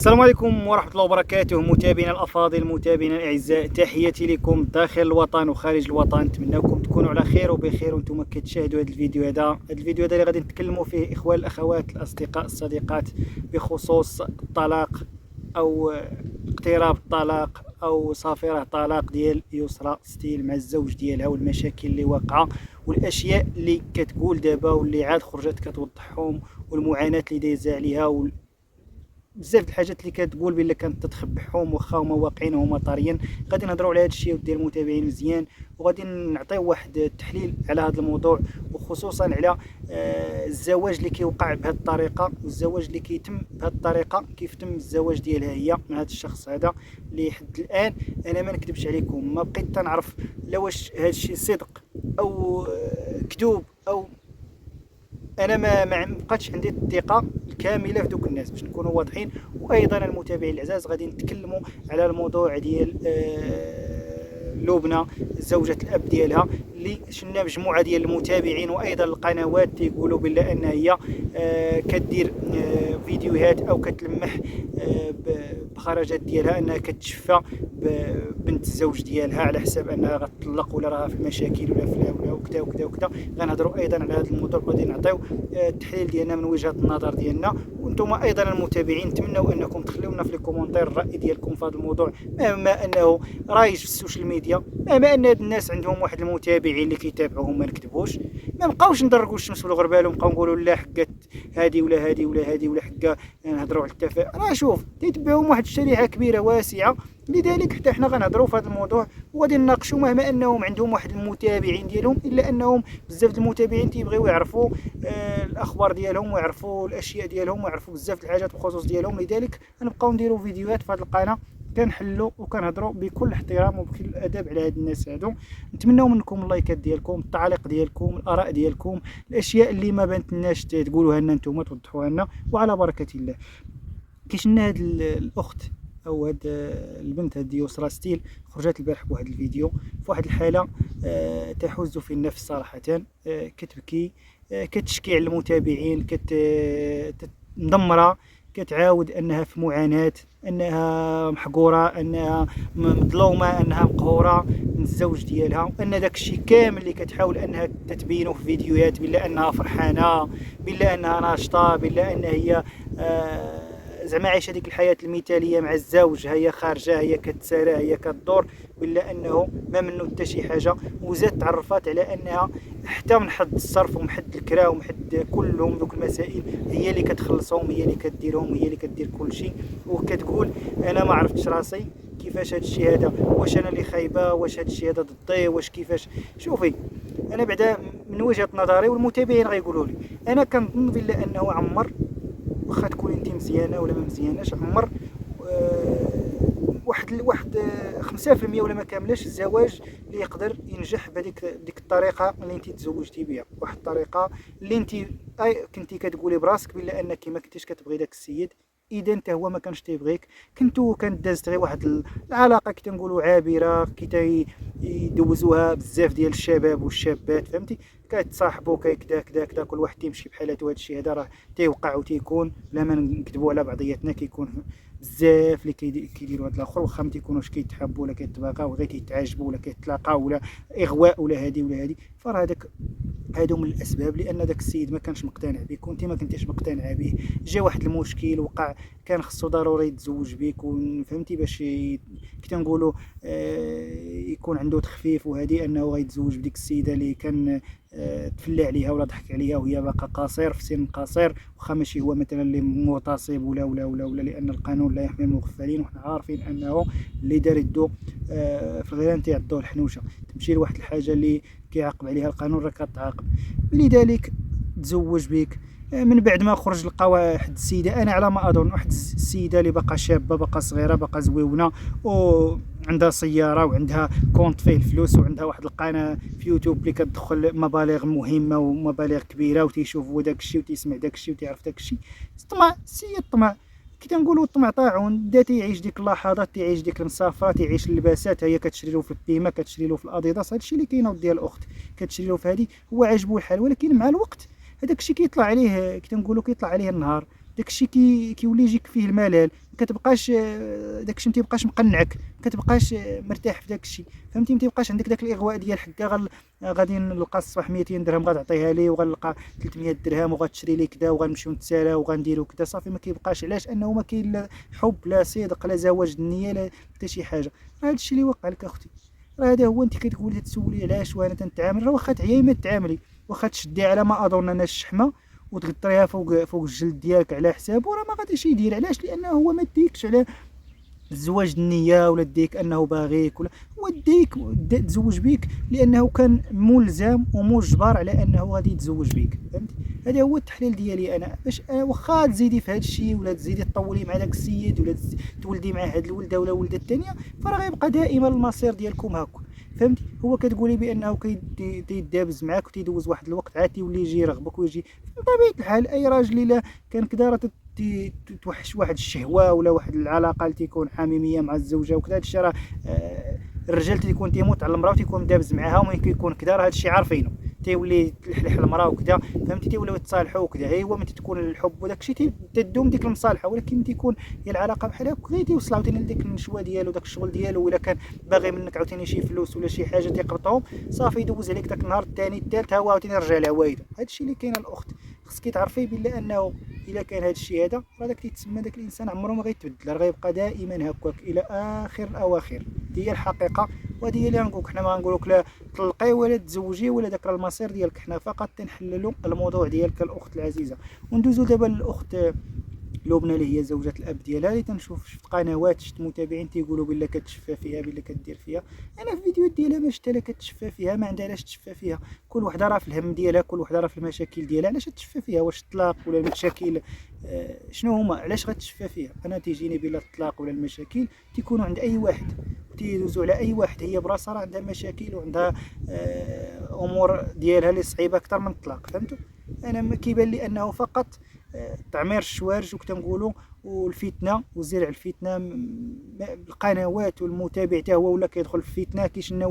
السلام عليكم ورحمة الله وبركاته، متابعينا الأفاضل، متابعينا الأعزاء، تحياتي لكم داخل الوطن وخارج الوطن. نتمنىكم تكونوا على خير وبخير وانتم كتشاهدوا هذا الفيديو. هذا اللي غادي نتكلموا فيه إخوان الأخوات الأصدقاء الصديقات بخصوص الطلاق أو اقتراب الطلاق أو صافرة طلاق ديال يسرى ستيل مع الزوج ديالها، والمشاكل اللي واقعة والأشياء اللي كتقول دابا واللي عاد خرجت كتوضحهم، والمعاناة اللي دايزة عليها، بزاف د الحاجات اللي كتقول بلي كانت تتخبحهم واخا هما واقعين هما طاريين. غادي نهضروا على هذا الشيء ودير المتابعين مزيان، وغادي نعطيو واحد التحليل على هذا الموضوع، وخصوصا على الزواج اللي كيوقع بهذه الطريقه والزواج اللي كيتم بهذه الطريقه، كيف تم الزواج ديالها هي من هذا الشخص هذا اللي حد الان انا ما نكذبش عليكم ما بقيت تنعرف لا واش هذا الشيء صدق او كذوب، او انا ما بقاتش عندي الثقه الكامله في دوك الناس باش نكونوا واضحين. وايضا المتابعين العزاز غادي نتكلموا على الموضوع ديال لبنى زوجة الاب ديالها، اللي شفنا مجموعه ديال المتابعين وايضا القنوات تيقولوا بلا ان هي كدير فيديوهات او كتلمح بخرجات ديالها انها كتشفى بنت الزوج ديالها على حساب انها غتطلق ولا راها في مشاكل ولا ولا وكذا وكذا وكذا. غنهضروا ايضا على هذا الموضوع وغادي نعطيو التحليل ديالنا من وجهه النظر ديالنا. وانتم ايضا المتابعين نتمنوا انكم تخليو لنا في الكومونتير الراي ديالكم في هذا الموضوع، مهما انه رايج في السوشيال ميديا، مهما ان هاد الناس عندهم واحد المتابعين اللي كيتابعوهم ما نكذبوش، ما نبقاوش ندرقوا الشمس والغربال ونبقاو نقولوا لا حقات هذه ولا هذه ولا هذه ولا حقا نهضروا على التفاهم. راه شوف تيتبعوهم واحد الشريحه كبيره واسعه، لذلك حتى حنا غنهضروا في هذا الموضوع وغادي نناقشوا، مهما انهم عندهم واحد المتابعين ديالهم الا انهم بزاف د المتابعين تيبغيو يعرفوا الاخبار ديالهم ويعرفوا الاشياء ديالهم ويعرفوا بزاف د الحاجات بخصوص ديالهم. لذلك غنبقاو نديروا فيديوهات في هذه القناه كنحلوا وكنهضروا بكل احترام وبكل الادب على هاد الناس هادو. نتمنوا منكم اللايكات ديالكم، التعليق ديالكم، الاراء ديالكم، الاشياء اللي ما بانت لناش تقولوها لنا نتوما توضحوها لنا، وعلى بركه الله. كيشنا هاد الاخت او هاد البنت هاد يسرى ستيل خرجت البارح بواحد الفيديو في واحد الحاله تحز في النفس صراحه، كتبكي، كتشكي على المتابعين، مدمره، كتعاود انها في معاناه، انها محقوره، انها مظلومه، انها مقهوره من الزوج ديالها، وان داك الشيء كامل اللي كتحاول انها تتبينه في فيديوهات بلا انها فرحانه، بلا انها ناشطه، بلا ان هي زعما عايشه ديك الحياه المثاليه مع الزوج، هي خارجه، هي كتسارى، هي كتدور، بلا انه ما منه حتى شي حاجه. وزاد تعرفات على انها حتى من حد الصرف ومن حد الكرا ومن حد كلهم دوك المسائل هي اللي كتخلصهم، هي اللي كديرهم، هي اللي كدير كل شيء. وكتقول انا ما عرفتش راسي كيفاش هذا الشيء هذا، واش انا اللي خايبه، واش هذا الشيء هذا ضدي، واش كيفاش. شوفي انا بعدا من وجهه نظري والمتابعين غيقولوا لي، انا كنظن بلا انه عمر، واخا تكون انت مزيانه ولا ما مزياناش، عمر واحد 5% ولا ما كاملاش الزواج اللي يقدر ينجح بهذيك الطريقه اللي انت تزوجتي بها، واحد الطريقه اللي انت كنتي كتقولي براسك بلا انك ما كنتيش كتبغي داك السيد، اذا انت هو ما كانش تيبغيك، كانت دازت غير واحد العلاقه كي تنقولوا عابره، كي يدوزوها بزاف ديال الشباب والشابات، فهمتي، كيتصاحبوا كذا كذا كذا، كل واحد تيمشي بحالته. هذا الشيء هذا راه تيوقع وتيكون، لا ما نكذبوا على بعضياتنا، كيكون بزاف اللي كيديروا هاد الاخر، واخا ما تيكونوش كيتحبوا ولا كيتباغاو، غير كيتعاجبوا ولا كيتلاقاو ولا اغواء ولا هادي ولا هادي. فراه هادو من الاسباب، لان داك السيد ما كانش مقتنع بك وانت ما كنتيش مقتنعه به، جا واحد المشكل وقع، كان خصو ضروري يتزوج بك، فهمتي، باش كي تنقولوا يكون عنده تخفيف، وهذه انه غيتزوج بديك السيده اللي كان تفلى عليها ولا ضحك عليها وهي باقا قصير في سن قصير، واخا ماشي هو مثلا اللي مغتصب ولا لان القانون لا يحمي المغفلين، وحنا عارفين انه اللي دار يدو في الغيران تيعطوه الحنوشه، تمشي لواحد الحاجه اللي كيعاقب عليها القانون راه كتعاقب. لذلك تزوج بك من بعد ما خرج لقى واحد السيده، انا على ما اظن واحد السيده اللي باقا شابه، باقا صغيره، باقا زويونه، وعندها سياره وعندها كونط فيه الفلوس، وعندها واحد القناه في يوتيوب اللي كتدخل مبالغ مهمه ومبالغ كبيره، وتيشوف داك الشيء وتيسمع داك الشيء وتيعرف داك الشيء. الطمع سي الطمع، كي تنقولوا الطمع طاعون، بدا تيعيش ديك اللحظات، تيعيش ديك المسافره، تيعيش اللباسات، هي كتشري له في البيمه، كتشري له في الاديداس، هادشي اللي كاين ديال الاخت، كتشري له في هذه، هو عاجبو الحال، ولكن مع الوقت هذاك الشيء كيطلع عليه، كي تنقولوا كيطلع عليه النهار، داكشي كيولي يجيك فيه الملل، كتبقاش داكشي ما تيبقاش مقنعك، كتبقاش مرتاح في داكشي، فهمتي؟ ما تيبقاش عندك داك الاغواء ديال حكا غادي نلقى الصباح 200 درهم غتعطيها لي، وغنلقى 300 درهم وغتشري لي كذا، وغنمشيو نتسالى وغنديرو كذا، صافي ما كيبقاش. علاش؟ انه ما كاين لا حب لا صدق لا زواج النيه لا حتى شي حاجه. هذا الشيء اللي وقع لك اختي، راه هذا هو. انت كتقولي تسولي علاش وانا تنتعامل، راه واخا تعياي ما تتعاملي، واخا تشدي على ما اظن انا الشحمه وتغطريها فوق الجلد ديالك على حسابه، راه ما غاديش يدير. علاش؟ لانه هو ما ديكش على الزواج النية، ولا ديك انه باغيك، ولا هو ديك تزوج بيك لانه كان ملزم ومجبر على انه غادي يتزوج بيك، فهمتي؟ هذا هو التحليل ديالي انا. باش واخا تزيدي في هذا الشيء، ولا تزيدي تطولي مع داك السيد، ولا تولدي مع هاد الولده ولا ولده الثانيه، فراه غيبقى دائما المصير ديالكم هاكا، فهمتي؟ هو كتقولي بانه كيدابز معاك وتيدوز واحد الوقت عاد تيولي يجي يرغبك ويجي. بطبيعه الحال اي راجل الا كان كدا راه توحش واحد الشهوه ولا واحد العلاقه اللي تيكون حميميه مع الزوجه وكذا، هادشي راه الرجال تيكون تيموت على المراه وتيكون دابز معاها، وملي كيكون كذا راه هادشي عارفينه، تيولي تلحلح المراه وكذا، فهمتي؟ تيوليو يتصالحوا وكذا. هي هو ملي تكون الحب وداك الشيء تدوم ديك المصالحه، ولكن تيكون هي العلاقه بحال هكا غير تيوصل عاوتاني لديك النشوه ديالو، داك الشغل ديالو، ولا كان باغي منك عاوتاني شي فلوس ولا شي حاجه تيقبطهم، صافي يدوز عليك داك النهار الثاني الثالث، ها هو عاوتاني رجع لها وايده. هادشي اللي كاين الاخت، خصك تعرفي بلا انه الا كان هذا الشيء هذا، راه داك تيتسمى داك الانسان عمره ما غيتبدل، راه غيبقى دائما هكاك الى اخر الاواخر. هي الحقيقه، وهذه هي اللي غنقولك. حنا ما غنقولوك لا طلقي ولا تزوجي ولا داك المصير ديالك، حنا فقط تنحللوا الموضوع ديالك الاخت العزيزه. وندوزو دابا للاخت لبنى اللي هي زوجة الاب ديالها، اللي تنشوف شفت قنوات، شفت متابعين تيقولوا بلا كتشفى فيها، بلا كدير فيها. انا في الفيديوهات ديالها ما شفتها لا كتشفى فيها، ما عندها علاش تشفى فيها. كل وحده راه في الهم ديالها، كل وحده راه في المشاكل ديالها، علاش تشفى فيها؟ واش الطلاق ولا المشاكل شنو هما؟ علاش غتشفى فيها؟ انا تيجيني بلا الطلاق ولا المشاكل تيكونوا عند اي واحد، تيدوزوا على اي واحد. هي براسها راه عندها مشاكل وعندها امور ديالها اللي صعيبه اكثر من الطلاق، فهمتوا؟ انا ما كيبان لي انه فقط تعمير الشوارج وكتنقولوا والفتنه وزرع الفتنه. القنوات والمتابع حتى هو ولا كيدخل في الفتنه كيشنا،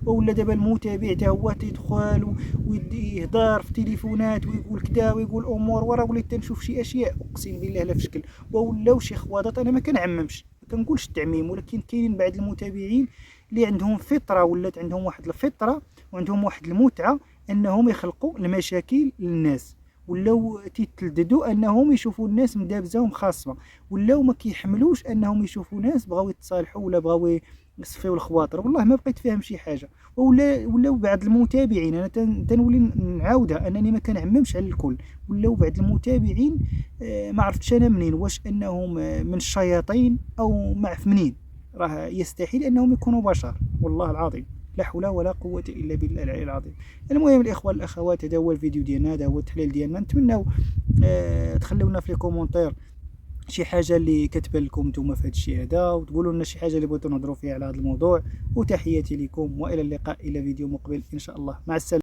ولا دابا المتابع حتى هو تيدخل ويهضر في التليفونات ويقول كذا ويقول امور، وراه وليت تنشوف شي اشياء اقسم بالله لا في شكل، ولاو شي خوادات. انا ما كنعممش، ما كنقولش التعميم، ولكن كاينين بعض المتابعين اللي عندهم فطره، ولات عندهم واحد الفطره وعندهم واحد المتعه انهم يخلقوا المشاكل للناس، ولاو تيتلددوا انهم يشوفوا الناس مدابزه ومخاصمه، ولاو ما كيحملوش انهم يشوفوا ناس بغاو يتصالحوا ولا بغاو يصفيو الخواطر. والله ما بقيت فاهم شي حاجه. ولاو بعض المتابعين، انا تنولي نعاودها انني ما كنعممش على الكل، ولاو بعض المتابعين ما عرفتش انا منين، واش انهم من الشياطين او ما عرف منين، راه يستحيل انهم يكونوا بشر، والله العظيم لا حول ولا قوة إلا بالله العلي العظيم. المهم الإخوة الأخوات، هذا هو الفيديو ديالنا، هذا هو التحليل ديالنا. نتمنوا تخلونا في الكومونتير شي حاجة اللي كتبان لكم نتوما في هذا الشيء هذا، وتقولوا لنا شي حاجة اللي بغيتو نهضروا فيها على هذا الموضوع. وتحياتي لكم وإلى اللقاء إلى فيديو مقبل إن شاء الله. مع السلامة.